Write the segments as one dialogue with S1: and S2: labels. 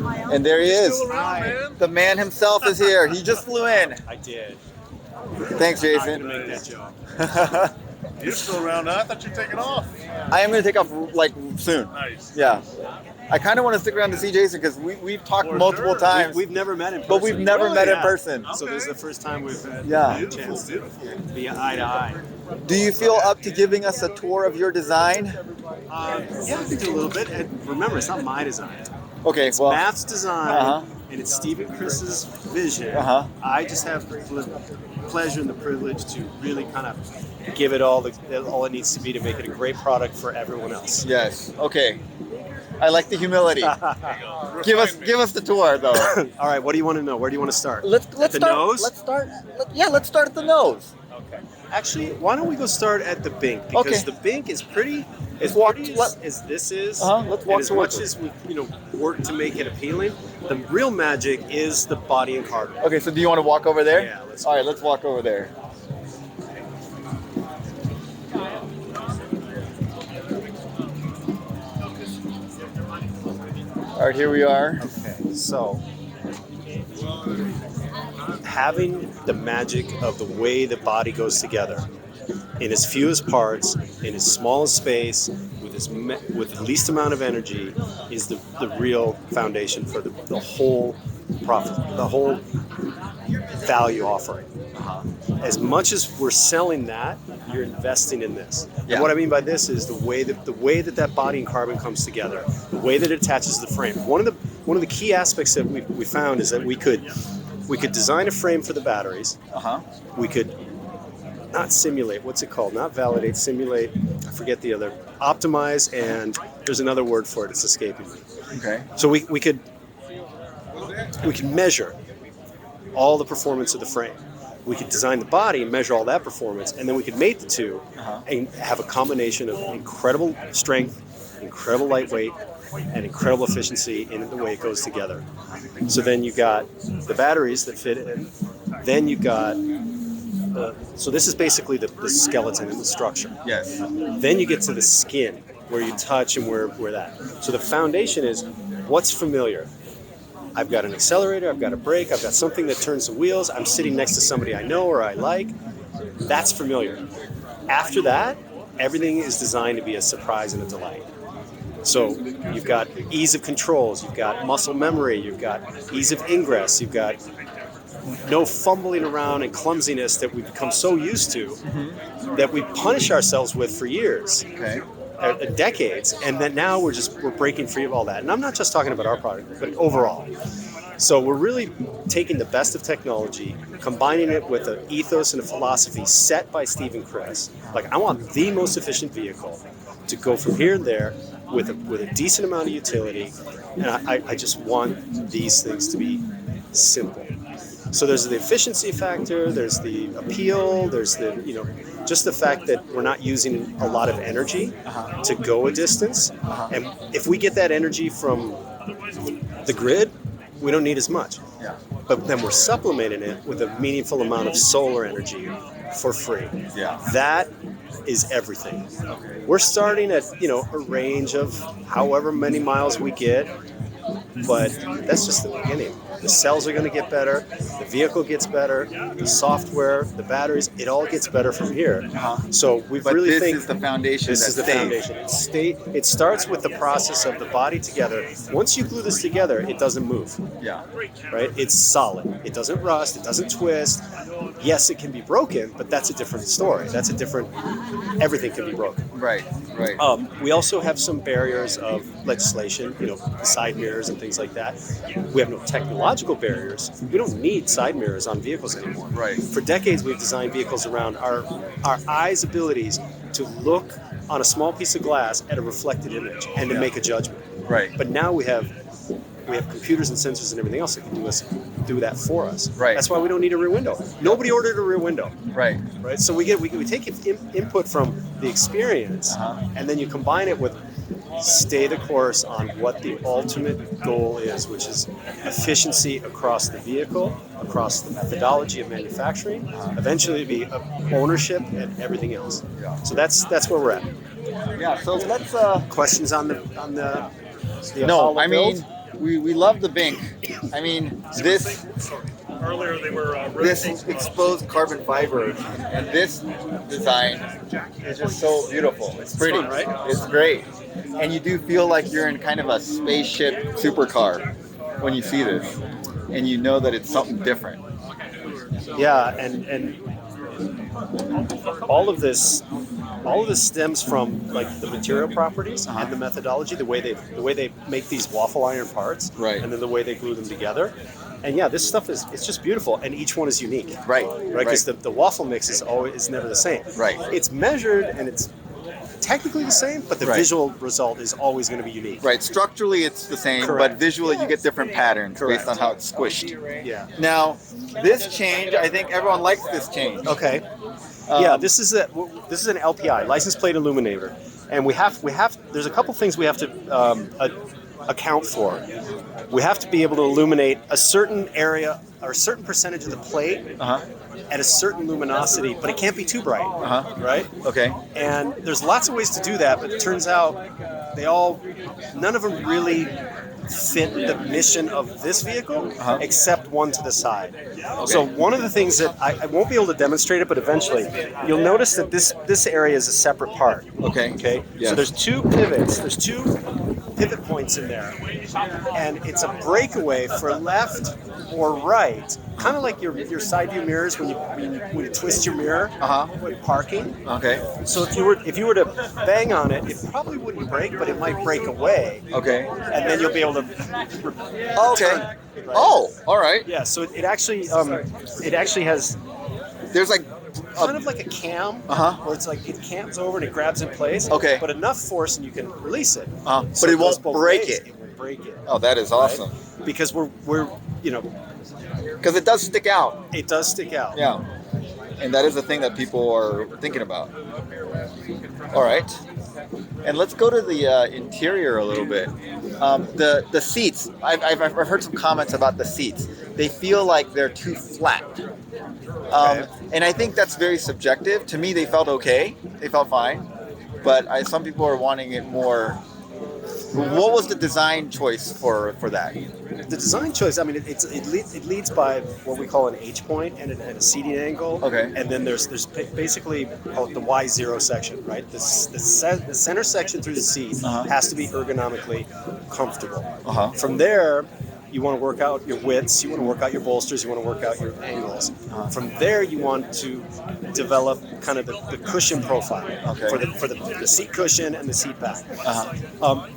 S1: And there he is.
S2: Still around, man.
S1: The man himself is here. He just flew in.
S3: I did.
S1: Thanks,
S3: I'm
S1: Jason.
S3: gonna make that joke.
S2: You're still around now. I thought you'd taken off.
S1: I am going to take off like soon.
S2: Nice.
S1: Yeah. I kind of want to stick around to see Jason because we've talked
S2: For
S1: multiple
S2: sure.
S1: times,
S3: We've never met in person.
S1: but we've never
S2: Really?
S1: met in
S3: Yeah.
S1: person.
S3: So this is the first time we've had
S1: Yeah.
S3: a chance to
S2: Beautiful.
S3: be eye to eye.
S1: Do you feel up to giving us a tour of your design?
S3: Yeah, we can do a little bit. And remember, it's not my design.
S1: Okay, well,
S3: Matt's design,
S1: Uh-huh.
S3: and it's Steve and Chris's vision.
S1: Uh-huh.
S3: I just have the pleasure and the privilege to really kind of give it all it needs to be to make it a great product for everyone else.
S1: yes. Okay. I like the humility. Give us the tour though.
S3: All right, what do you want to know? Where do you want to start?
S1: Let's
S3: At the
S1: start.
S3: nose?
S1: Let's start. Let's start at the nose.
S3: Okay. Actually, why don't we go start at the Bink, because
S1: Okay.
S3: the Bink is pretty as
S1: walk-
S3: pretty
S1: let-
S3: as this is.
S1: Let's walk
S3: and as
S1: towards
S3: much
S1: it.
S3: as we work to make it appealing, the real magic is the body and cargo.
S1: Okay, so do you want to walk over there?
S3: Yeah, let's
S1: All right, let's walk over there. All right, here we are.
S3: Okay, so having the magic of the way the body goes together in as few as parts, in as small as space, with the least amount of energy, is the real foundation for the whole profit, the whole value offering. As much as we're selling that, you're investing in this.
S1: Yeah.
S3: And what I mean by this is the way that body and carbon comes together, the way that it attaches to the frame. One of the key aspects that we found is that we could design a frame for the batteries. We could not simulate. What's it called? Not validate. Simulate. I forget the other. Optimize, and there's another word for it. It's escaping me.
S1: Okay.
S3: So we could measure all the performance of the frame. We could design the body and measure all that performance, and then we could mate the two and have a combination of incredible strength, incredible lightweight, and incredible efficiency in the way it goes together. So then you got the batteries that fit in. Then you got so this is basically the skeleton and the structure.
S1: Yes.
S3: Then you get to the skin, where you touch and where that. So the foundation is what's familiar. I've got an accelerator, I've got a brake, I've got something that turns the wheels, I'm sitting next to somebody I know or I like. That's familiar. After that, everything is designed to be a surprise and a delight. So you've got ease of controls, you've got muscle memory, you've got ease of ingress, you've got no fumbling around and clumsiness that we've become so used to that we punish ourselves with for years.
S1: Okay.
S3: Decades, and then now we're breaking free of all that. And I'm not just talking about our product, but overall. So we're really taking the best of technology, combining it with an ethos and a philosophy set by Steve and Chris. Like, I want the most efficient vehicle to go from here and there with a decent amount of utility, and I just want these things to be simple. So there's the efficiency factor, there's the appeal, there's the, just the fact that we're not using a lot of energy to go a distance. And if we get that energy from the grid, we don't need as much.
S1: Yeah.
S3: But then we're supplementing it with a meaningful amount of solar energy for free.
S1: Yeah.
S3: That is everything.
S1: Okay.
S3: We're starting at, a range of however many miles we get, but that's just the beginning. The cells are going to get better, the vehicle gets better, the software, the batteries, it all gets better from here. So we've
S1: But
S3: really
S1: this
S3: think
S1: is the foundation.
S3: this is the foundation. It starts with the process of the body together. Once you glue this together, it doesn't move.
S1: Yeah.
S3: Right? It's solid. It doesn't rust. It doesn't twist. Yes, it can be broken, but that's a different story. Everything can be broken.
S1: Right. Right.
S3: We also have some barriers of legislation, the side mirrors and things like that. We have no technological barriers. We don't need side mirrors on vehicles anymore.
S1: Right.
S3: For decades, we've designed vehicles around our eyes' abilities to look on a small piece of glass at a reflected image and to make a judgment.
S1: Right.
S3: But now we have computers and sensors and everything else that can do that for us.
S1: Right.
S3: That's why we don't need a rear window. Nobody ordered a rear window.
S1: Right.
S3: Right. So we take input from the experience, and then you combine it with stay the course on what the ultimate goal is, which is efficiency across the vehicle, across the methodology of manufacturing, eventually be ownership and everything else.
S1: Yeah.
S3: So that's where we're at.
S1: Yeah. So let's.
S3: Questions on the
S1: No,
S3: Apollo
S1: I mean,
S3: build?
S1: we love the Bink. I mean, this
S2: Earlier they were
S1: this exposed carbon fiber and this design is just so beautiful. It's pretty,
S3: fun, right?
S1: It's great, and you do feel like you're in kind of a spaceship supercar when you see this, and you know that it's something different.
S3: Yeah, and all of this stems from like the material properties and the methodology, the way they make these waffle iron parts,
S1: Right.
S3: and then the way they glue them together. And yeah, this stuff it's just beautiful, and each one is unique.
S1: Right.
S3: Because the waffle mix is never the same.
S1: Right.
S3: It's measured and it's technically the same, but the
S1: Right.
S3: visual result is always going to be unique.
S1: Right. Structurally, it's the same,
S3: Correct.
S1: but visually, you get different patterns
S3: Correct.
S1: based on how it's squished.
S3: Yeah.
S1: Now, this change, I think everyone likes this change.
S3: Okay. Yeah, this is an LPI, license plate illuminator, and we have there's a couple things we have to account for. We have to be able to illuminate a certain area or a certain percentage of the plate at a certain luminosity, but it can't be too bright, right?
S1: Okay.
S3: And there's lots of ways to do that, but it turns out none of them really fit the mission of this vehicle, except one to the side. So one of the things that I won't be able to demonstrate it, but eventually you'll notice that this area is a separate part.
S1: Okay.
S3: Okay.
S1: Yes.
S3: So there's two pivots. There's two pivot points in there, and it's a breakaway for left or right, kind of like your side view mirrors when you twist your mirror when parking.
S1: Okay.
S3: So if you were to bang on it, it probably wouldn't break, but it might break away,
S1: Okay.
S3: and then you'll be able to.
S1: Okay.
S3: Right?
S1: Oh, all right.
S3: Yeah. So it actually has
S1: There's like
S3: kind of like a cam, where it's like it cams over and it grabs in place.
S1: Okay.
S3: But enough force and you can release it.
S1: but
S3: So
S1: it
S3: goes
S1: won't
S3: both
S1: break
S3: ways.
S1: it.
S3: It won't break it.
S1: Oh, that is awesome.
S3: Because we're
S1: Because it does stick out.
S3: it does stick out.
S1: Yeah. And that is the thing that people are thinking about. All right. And let's go to the interior a little bit. The seats. I've heard some comments about the seats. They feel like they're too flat. And I think that's very subjective. To me, they felt okay. They felt fine. But some people are wanting it more. What was the design choice for that?
S3: The design choice, I mean, it leads by what we call an H point and a seating angle.
S1: Okay.
S3: And then there's basically called the Y0 section, right? The center section through the seat has to be ergonomically comfortable. From there, you want to work out your widths, you want to work out your bolsters, you want to work out your angles. From there, you want to develop kind of the cushion profile for the seat cushion and the seat back.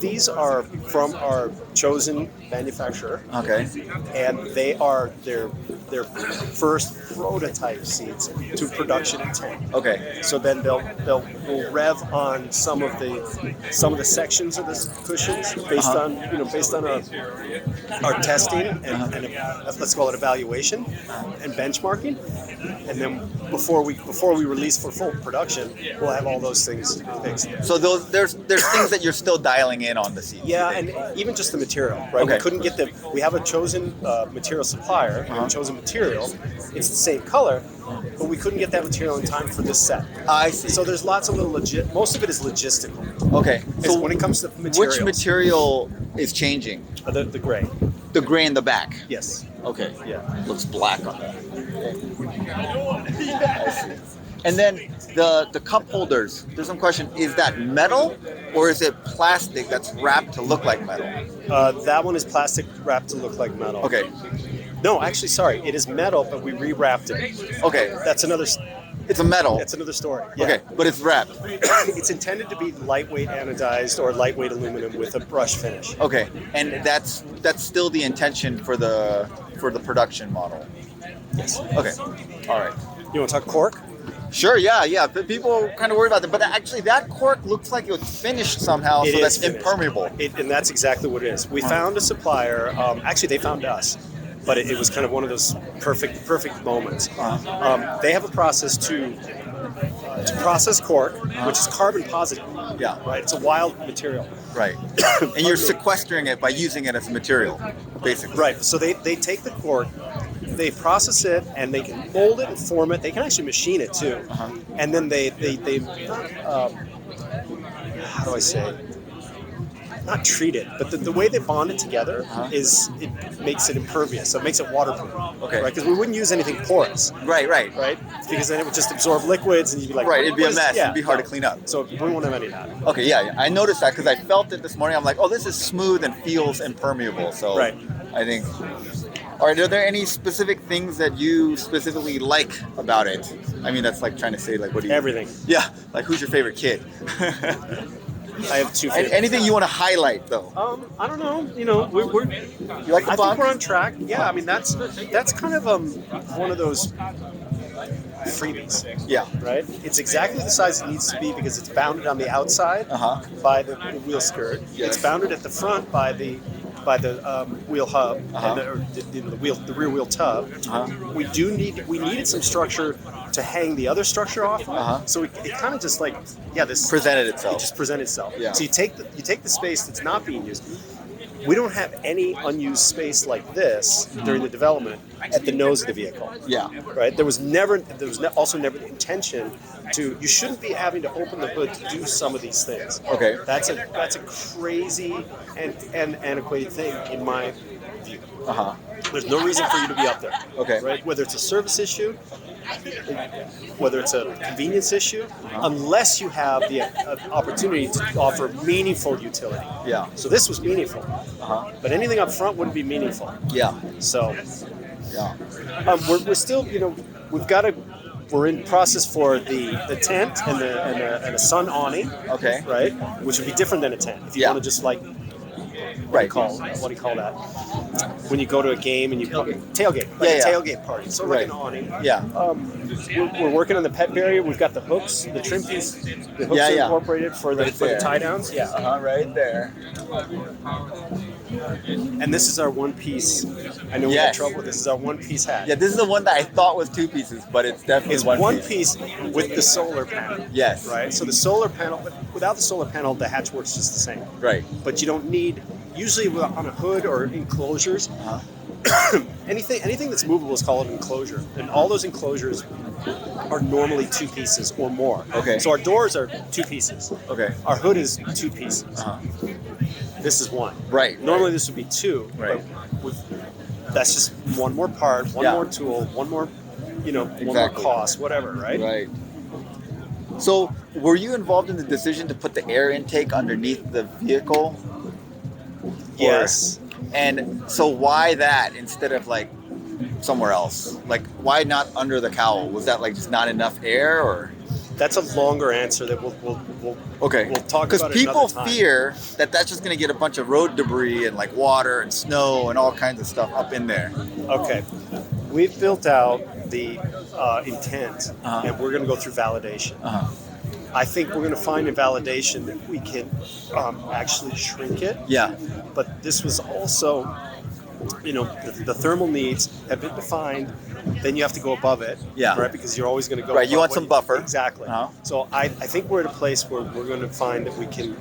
S3: These are from our chosen manufacturer.
S1: Okay.
S3: And their first prototype seats to production intent.
S1: Okay.
S3: So then we'll rev on some of the sections of the cushions based on our testing and let's call it evaluation and benchmarking, and then before we release for full production, we'll have all those things fixed.
S1: So there's things that you're still dialing in on the seats.
S3: Yeah, and even just the material, right?
S1: Okay.
S3: We couldn't get we have a chosen material supplier, chosen material. It's the same color, but we couldn't get that material in time for this set.
S1: I see.
S3: So there's lots of little most of it is logistical.
S1: Okay.
S3: So when it comes to materials,
S1: which material is changing?
S3: the gray.
S1: The gray in the back.
S3: Yes.
S1: Okay.
S3: Yeah.
S1: Looks black on that. I see. And then the cup holders. There's some question. Is that metal or is it plastic that's wrapped to look like metal?
S3: That one is plastic wrapped to look like metal.
S1: Okay.
S3: No, actually, sorry. It is metal, but we rewrapped it.
S1: Okay.
S3: That's another.
S1: It's a metal.
S3: That's another story. Yeah.
S1: Okay, but it's wrapped.
S3: It's intended to be lightweight anodized or lightweight aluminum with a brush finish.
S1: Okay, and that's still the intention for the production model.
S3: Yes.
S1: Okay. All right.
S3: You want to talk cork?
S1: Sure. Yeah. But people kind of worry about that. But actually, that cork looks like it was finished somehow, so that's
S3: finished.
S1: Impermeable.
S3: And that's exactly what it is. We found a supplier. Actually, they found us. But it was kind of one of those perfect moments. They have a process to process cork, which is carbon positive.
S1: Yeah.
S3: Right. It's a wild material.
S1: Right. And you're sequestering it by using it as a material, basically.
S3: Right. So they take the cork, they process it, and they can mold it and form it. They can actually machine it too. And then they how do I say? not treated, but the way they bond it together
S1: Uh-huh.
S3: is it makes it impervious, so it makes it waterproof.
S1: Okay.
S3: Right, because we wouldn't use anything porous,
S1: Right.
S3: right? Because then it would just absorb liquids, and you'd be like,
S1: Right. It'd be a
S3: what is-
S1: mess.
S3: yeah,
S1: It'd be hard
S3: no.
S1: to clean up.
S3: So we won't have any of that.
S1: Okay. Yeah. I noticed that because I felt it this morning. I'm like, oh, this is smooth and feels impermeable. So
S3: Right.
S1: I think. All right. Are there any specific things that you specifically like about it? I mean, that's like trying to say like, what do you?
S3: Everything.
S1: Yeah. Like, who's your favorite kid?
S3: I have two favorites.
S1: Anything you want to highlight though?
S3: I don't know. You know, we're
S1: You like the
S3: I
S1: box?
S3: think we're on track. Yeah, I mean that's kind of one of those freebies,
S1: Yeah.
S3: right? It's exactly the size it needs to be because it's bounded on the outside
S1: Uh-huh.
S3: by the wheel skirt.
S1: Yes.
S3: It's bounded at the front by the wheel hub
S1: Uh-huh.
S3: and the rear wheel tub.
S1: Uh-huh.
S3: We needed some structure to hang the other structure off of.
S1: Uh-huh.
S3: So it kind of just like this
S1: Presented
S3: it
S1: itself.
S3: just presented itself.
S1: Yeah.
S3: So you take the space that's not being used. We don't have any unused space like this during the development at the nose of the vehicle.
S1: Yeah.
S3: Right. There was also never the intention to. You shouldn't be having to open the hood to do some of these things.
S1: Okay.
S3: That's a crazy and antiquated thing in my view.
S1: Uh-huh.
S3: There's no reason for you to be up there.
S1: Okay.
S3: Right. Whether it's a service issue, whether it's a convenience issue, unless you have the opportunity to offer meaningful utility.
S1: Yeah.
S3: So this was meaningful,
S1: Uh-huh.
S3: but anything up front wouldn't be meaningful.
S1: Yeah.
S3: So
S1: Yeah.
S3: we're still, we're in process for the tent and a sun awning,
S1: Okay.
S3: right? Which would be different than a tent. If you
S1: Yeah.
S3: want to just like
S1: Right.
S3: what do you call that? When you go to a game and you tailgate, like
S1: Yeah,
S3: a
S1: yeah.
S3: tailgate party. So like
S1: Right.
S3: an awning.
S1: Yeah.
S3: We're working on the pet barrier. We've got the hooks, the trim piece. The hooks
S1: Yeah,
S3: are
S1: yeah.
S3: incorporated for the
S1: Right
S3: for the
S1: there.
S3: tie downs. Yeah.
S1: Uh-huh. Right there.
S3: And this is our one piece. I know we
S1: Yes.
S3: had trouble with this. Is our one piece hat.
S1: Yeah. This is the one that I thought was two pieces, but it's definitely
S3: It's
S1: one
S3: one
S1: piece.
S3: piece with the solar panel.
S1: Yes.
S3: Right. So the solar panel, without the solar panel, the hatch works just the same.
S1: Right.
S3: But you don't need. Usually on a hood or enclosures,
S1: Uh-huh.
S3: anything that's movable is called an enclosure, and all those enclosures are normally two pieces or more.
S1: Okay.
S3: So our doors are two pieces.
S1: Okay.
S3: Our hood is two pieces.
S1: Uh-huh.
S3: This is one.
S1: Right.
S3: Normally this would be two.
S1: Right.
S3: But that's just one more part, one
S1: Yeah.
S3: more tool, one more, one more
S1: Exactly.
S3: cost, whatever. Right.
S1: Right. So, were you involved in the decision to put the air intake underneath the vehicle?
S3: Yes.
S1: And so, why that instead of like somewhere else? Like, why not under the cowl? Was that like just not enough air, or?
S3: That's a longer answer that we'll
S1: Okay.
S3: We'll talk
S1: Because
S3: about it
S1: people
S3: another time.
S1: fear that that's just going to get a bunch of road debris and like water and snow and all kinds of stuff up in there.
S3: Okay. We've built out the intent,
S1: Uh-huh.
S3: and we're going to go through validation.
S1: Uh-huh.
S3: I think we're going to find in validation that we can actually shrink it.
S1: Yeah.
S3: But this was also, the thermal needs have been defined. Then you have to go above it.
S1: Yeah.
S3: Right, because you're always going to go.
S1: Right, you
S3: above
S1: want some
S3: what
S1: buffer.
S3: Exactly.
S1: Uh-huh.
S3: So I think we're at a place where we're going to find that we can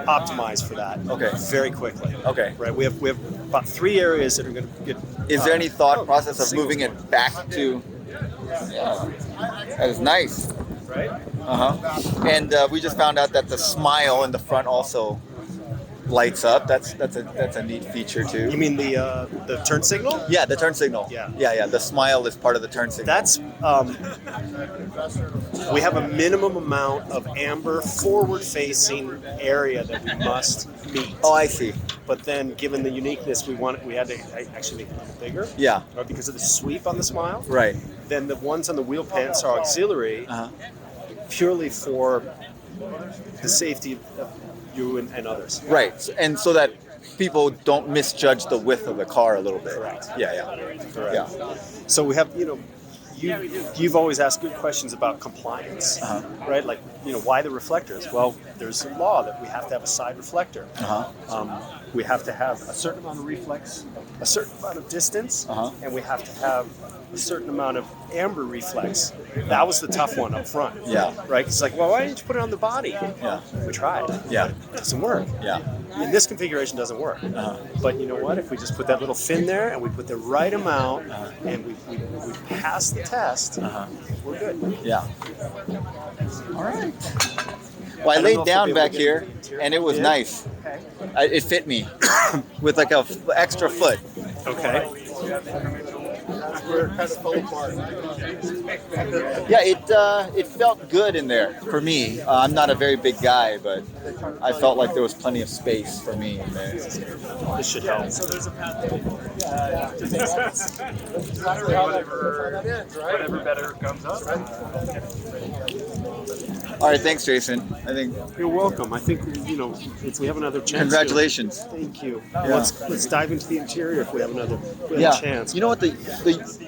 S3: optimize for that.
S1: Okay.
S3: Very quickly.
S1: Okay.
S3: Right. We have about 3 areas that are going to get.
S1: Is there any thought process of
S3: singles.
S1: moving it back to? Yeah. That is nice.
S3: Right.
S1: Uh-huh. And we just found out that the smile in the front also lights up. That's a neat feature
S3: You
S1: too.
S3: mean the turn signal?
S1: Yeah, the turn signal.
S3: Yeah.
S1: Yeah. The smile is part of the turn signal.
S3: That's we have a minimum amount of amber forward-facing area that we must meet.
S1: Oh, I see.
S3: But then, given the uniqueness, we had to actually make it a little bigger.
S1: Yeah.
S3: Right, because of the sweep on the smile.
S1: Right.
S3: Then the ones on the wheel pants are auxiliary,
S1: Uh-huh.
S3: purely for the safety of you and others.
S1: Right. And so that people don't misjudge the width of the car a little bit.
S3: Correct.
S1: Yeah.
S3: Correct.
S1: Yeah.
S3: So we have, you've always asked good questions about compliance,
S1: Uh-huh.
S3: right? Like, why the reflectors? Well, there's a law that we have to have a side reflector.
S1: Uh-huh.
S3: We have to have a certain amount of reflex, a certain amount of distance,
S1: Uh-huh.
S3: and we have to have a certain amount of amber reflex. That was the tough one up front.
S1: Yeah.
S3: Right? It's like, well, why didn't you put it on the body?
S1: Yeah.
S3: We tried.
S1: Yeah.
S3: It doesn't work.
S1: Yeah.
S3: In this configuration, doesn't work.
S1: Uh-huh.
S3: But you know what? If we just put that little fin there and we put the right amount and we pass the test,
S1: Uh-huh.
S3: we're good.
S1: Yeah. All right. Well, I
S3: don't know
S1: laid
S3: if
S1: down
S3: they'll be able
S1: back
S3: to
S1: here,
S3: get it in the interior.
S1: and it was
S3: Yeah.
S1: nice. It fit me with like a extra foot.
S3: Okay.
S1: Yeah, it felt good in there for me. I'm not a very big guy, but I felt like there was plenty of space for me in there.
S3: This should help.
S2: Whatever better comes up.
S1: All right, thanks, Jason. I think
S3: You're welcome. I think if we have another chance.
S1: congratulations.
S3: Thank you.
S1: Yeah.
S3: Let's dive into the interior if we have another
S1: Yeah,
S3: chance.
S1: you know what the